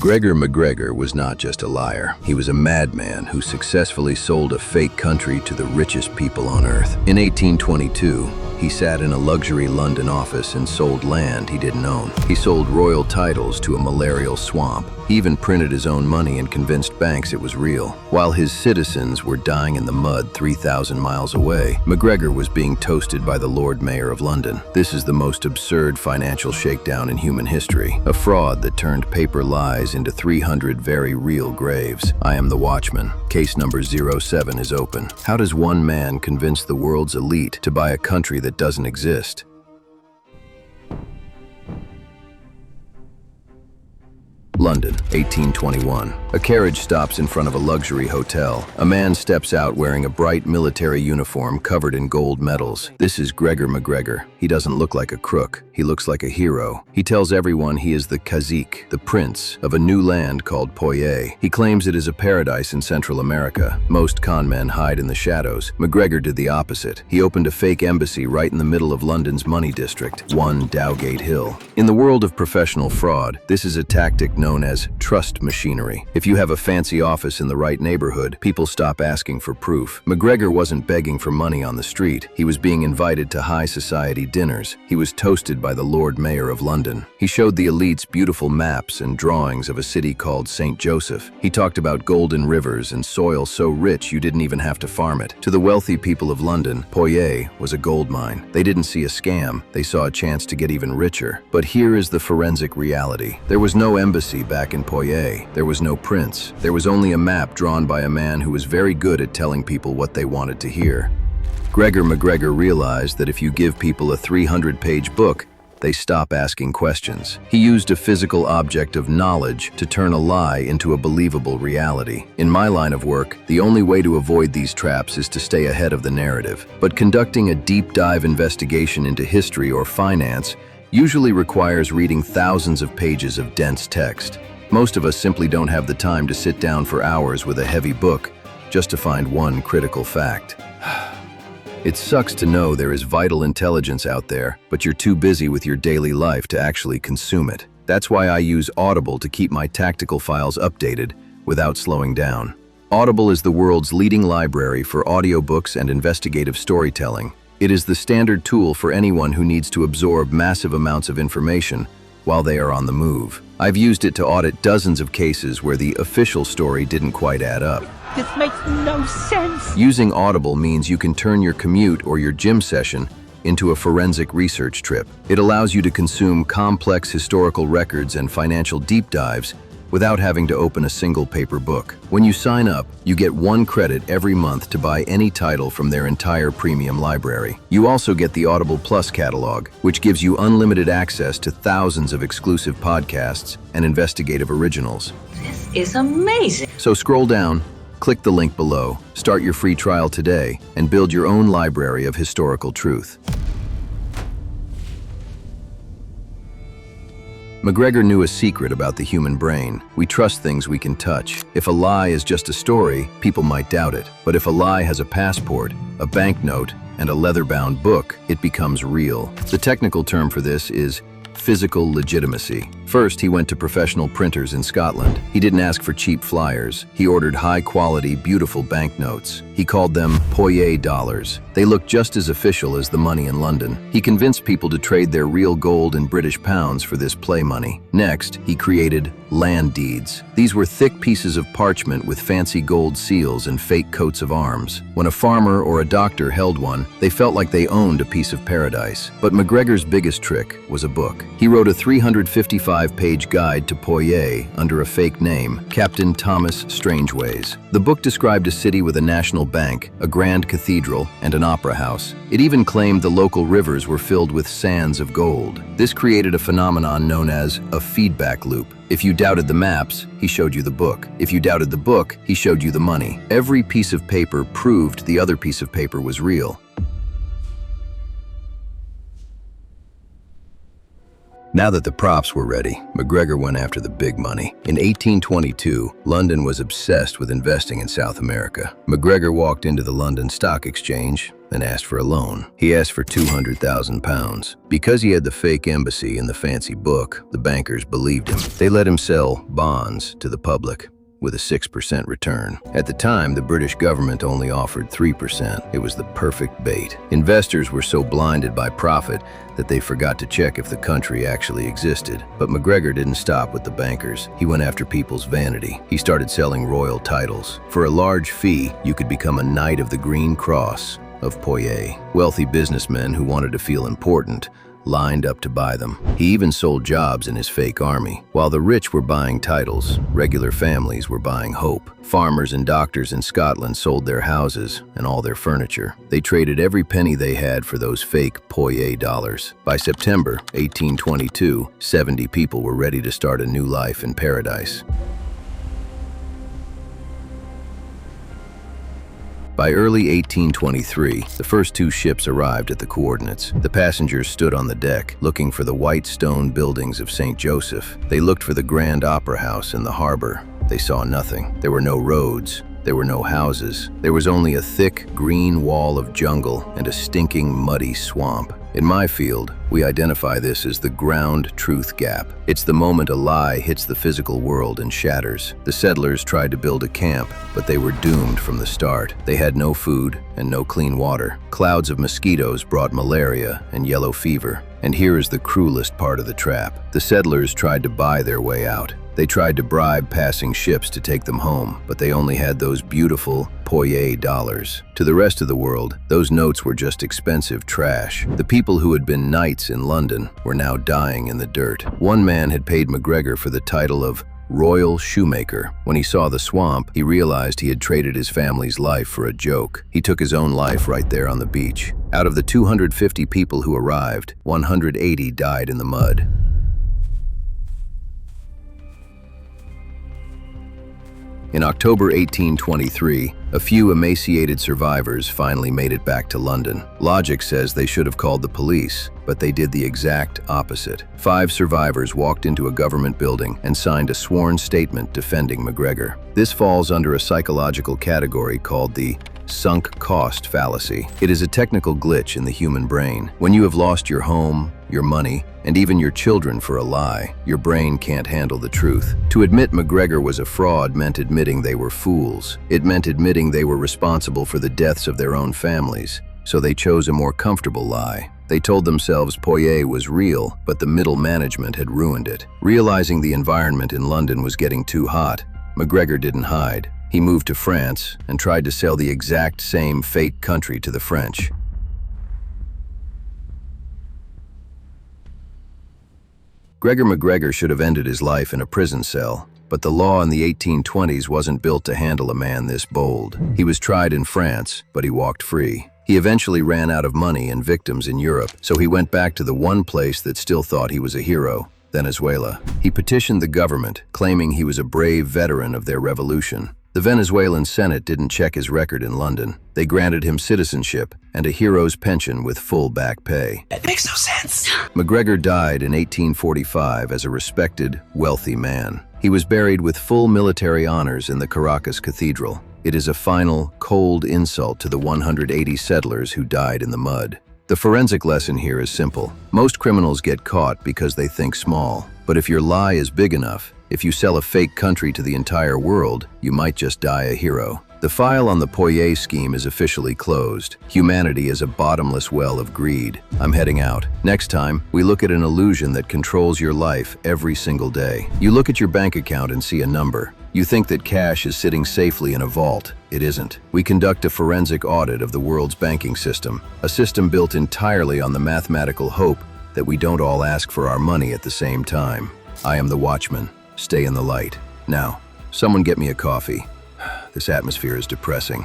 Gregor McGregor was not just a liar. He was a madman who successfully sold a fake country to the richest people on earth. In 1822, he sat in a luxury London office and sold land he didn't own. He sold royal titles to a malarial swamp. He even printed his own money and convinced banks it was real. While his citizens were dying in the mud 3,000 miles away, McGregor was being toasted by the Lord Mayor of London. This is the most absurd financial shakedown in human history. A fraud that turned paper lies into 300 very real graves. I am the Watchman. Case number 07 is open. How does one man convince the world's elite to buy a country that doesn't exist? London, 1821. A carriage stops in front of a luxury hotel. A man steps out wearing a bright military uniform covered in gold medals. This is Gregor McGregor. He doesn't look like a crook. He looks like a hero. He tells everyone he is the cazique, the prince, of a new land called Poyet. He claims it is a paradise in Central America. Most con men hide in the shadows. McGregor did the opposite. He opened a fake embassy right in the middle of London's money district, 1 Dowgate Hill. In the world of professional fraud, this is a tactic known as trust machinery. If you have a fancy office in the right neighborhood, people stop asking for proof. McGregor wasn't begging for money on the street. He was being invited to high society dinners. He was toasted by the Lord Mayor of London. He showed the elites beautiful maps and drawings of a city called St. Joseph. He talked about golden rivers and soil so rich you didn't even have to farm it. To the wealthy people of London, Poyet was a gold mine. They didn't see a scam. They saw a chance to get even richer. But here is the forensic reality. There was no embassy back in Poyet. There was no prince. There was only a map drawn by a man who was very good at telling people what they wanted to hear. Gregor McGregor realized that if you give people a 300-page book, they stop asking questions. He used a physical object of knowledge to turn a lie into a believable reality. In my line of work, the only way to avoid these traps is to stay ahead of the narrative. But conducting a deep dive investigation into history or finance usually requires reading thousands of pages of dense text. Most of us simply don't have the time to sit down for hours with a heavy book just to find one critical fact. It sucks to know there is vital intelligence out there, but you're too busy with your daily life to actually consume it. That's why I use Audible to keep my tactical files updated without slowing down. Audible is the world's leading library for audiobooks and investigative storytelling. It is the standard tool for anyone who needs to absorb massive amounts of information while they are on the move. I've used it to audit dozens of cases where the official story didn't quite add up. This makes no sense. Using Audible means you can turn your commute or your gym session into a forensic research trip. It allows you to consume complex historical records and financial deep dives without having to open a single paper book. When you sign up, you get 1 credit every month to buy any title from their entire premium library. You also get the Audible Plus catalog, which gives you unlimited access to thousands of exclusive podcasts and investigative originals. This is amazing. So scroll down, click the link below, start your free trial today, and build your own library of historical truth. McGregor knew a secret about the human brain. We trust things we can touch. If a lie is just a story, people might doubt it. But if a lie has a passport, a banknote, and a leather-bound book, it becomes real. The technical term for this is physical legitimacy. First, he went to professional printers in Scotland. He didn't ask for cheap flyers. He ordered high-quality, beautiful banknotes. He called them Poyet dollars. They looked just as official as the money in London. He convinced people to trade their real gold and British pounds for this play money. Next, he created land deeds. These were thick pieces of parchment with fancy gold seals and fake coats of arms. When a farmer or a doctor held one, they felt like they owned a piece of paradise. But McGregor's biggest trick was a book. He wrote a 355-page guide to Poyet under a fake name, Captain Thomas Strangeways. The book described a city with a national bank, a grand cathedral, and an opera house. It even claimed the local rivers were filled with sands of gold. This created a phenomenon known as a feedback loop. If you doubted the maps, he showed you the book. If you doubted the book, he showed you the money. Every piece of paper proved the other piece of paper was real. Now that the props were ready, McGregor went after the big money. In 1822, London was obsessed with investing in South America. McGregor walked into the London Stock Exchange and asked for a loan. He asked for £200,000. Because he had the fake embassy and the fancy book, the bankers believed him. They let him sell bonds to the public with a 6% return. At the time, the British government only offered 3%. It was the perfect bait. Investors were so blinded by profit that they forgot to check if the country actually existed. But McGregor didn't stop with the bankers. He went after people's vanity. He started selling royal titles. For a large fee, you could become a Knight of the Green Cross of Poitiers. Wealthy businessmen who wanted to feel important lined up to buy them. He even sold jobs in his fake army. While the rich were buying titles, regular families were buying hope. Farmers and doctors in Scotland sold their houses and all their furniture. They traded every penny they had for those fake Poitiers dollars. By September 1822, 70 people were ready to start a new life in paradise. By early 1823, the first two ships arrived at the coordinates. The passengers stood on the deck, looking for the white stone buildings of St. Joseph. They looked for the Grand Opera House in the harbor. They saw nothing. There were no roads. There were no houses. There was only a thick, green wall of jungle and a stinking, muddy swamp. In my field, we identify this as the ground truth gap. It's the moment a lie hits the physical world and shatters. The settlers tried to build a camp, but they were doomed from the start. They had no food and no clean water. Clouds of mosquitoes brought malaria and yellow fever. And here is the cruelest part of the trap. The settlers tried to buy their way out. They tried to bribe passing ships to take them home, but they only had those beautiful Poitiers dollars. To the rest of the world, those notes were just expensive trash. The people who had been knights in London were now dying in the dirt. One man had paid McGregor for the title of Royal Shoemaker. When he saw the swamp, he realized he had traded his family's life for a joke. He took his own life right there on the beach. Out of the 250 people who arrived, 180 died in the mud. In October 1823, a few emaciated survivors finally made it back to London. Logic says they should have called the police, but they did the exact opposite. 5 survivors walked into a government building and signed a sworn statement defending McGregor. This falls under a psychological category called the sunk cost fallacy. It is a technical glitch in the human brain. When you have lost your home, your money, and even your children for a lie, your brain can't handle the truth. To admit McGregor was a fraud meant admitting they were fools. It meant admitting they were responsible for the deaths of their own families. So they chose a more comfortable lie. They told themselves Poitiers was real, but the middle management had ruined it. Realizing the environment in London was getting too hot, McGregor didn't hide. He moved to France and tried to sell the exact same fake country to the French. Gregor McGregor should have ended his life in a prison cell, but the law in the 1820s wasn't built to handle a man this bold. He was tried in France, but he walked free. He eventually ran out of money and victims in Europe, so he went back to the one place that still thought he was a hero, Venezuela. He petitioned the government, claiming he was a brave veteran of their revolution. The Venezuelan Senate didn't check his record in London. They granted him citizenship and a hero's pension with full back pay. That makes no sense. McGregor died in 1845 as a respected, wealthy man. He was buried with full military honors in the Caracas Cathedral. It is a final, cold insult to the 180 settlers who died in the mud. The forensic lesson here is simple. Most criminals get caught because they think small. But if your lie is big enough, if you sell a fake country to the entire world, you might just die a hero. The file on the Poitiers scheme is officially closed. Humanity is a bottomless well of greed. I'm heading out. Next time, we look at an illusion that controls your life every single day. You look at your bank account and see a number. You think that cash is sitting safely in a vault. It isn't. We conduct a forensic audit of the world's banking system, a system built entirely on the mathematical hope that we don't all ask for our money at the same time. I am the Watchman. Stay in the light. Now, someone get me a coffee. This atmosphere is depressing.